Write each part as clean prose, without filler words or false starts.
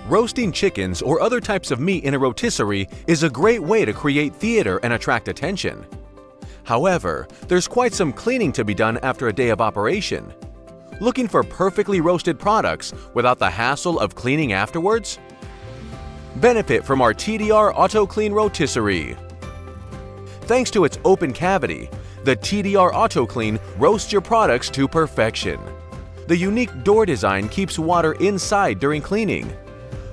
Roasting chickens or other types of meat in a rotisserie is a great way to create theater and attract attention. However, there's quite some cleaning to be done after a day of operation. Looking for perfectly roasted products without the hassle of cleaning afterwards? Benefit from our TDR Auto Clean Rotisserie. Thanks to its open cavity, the TDR Auto Clean roasts your products to perfection. The unique door design keeps water inside during cleaning.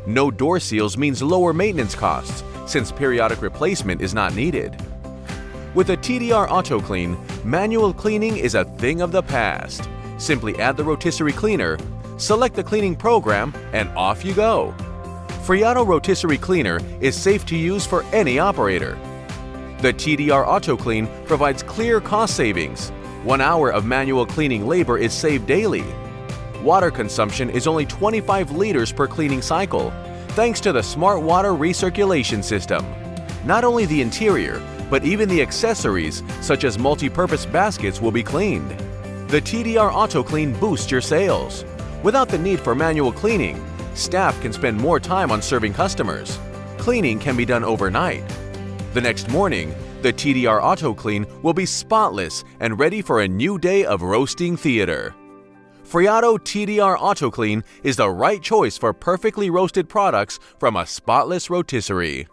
No door seals means lower maintenance costs, since periodic replacement is not needed. With a TDR Auto Clean, manual cleaning is a thing of the past. Simply add the rotisserie cleaner, select the cleaning program, and off you go. Fri Jado Rotisserie Cleaner is safe to use for any operator. The TDR Auto Clean provides clear cost savings. 1 hour of manual cleaning labor is saved daily. Water consumption is only 25 liters per cleaning cycle, thanks to the Smart Water Recirculation System. Not only the interior, but even the accessories, such as multi-purpose baskets, will be cleaned. The TDR Auto Clean boosts your sales. Without the need for manual cleaning, staff can spend more time on serving customers. Cleaning can be done overnight. The next morning, the TDR Auto Clean will be spotless and ready for a new day of roasting theater. Fri Jado TDR Auto Clean is the right choice for perfectly roasted products from a spotless rotisserie.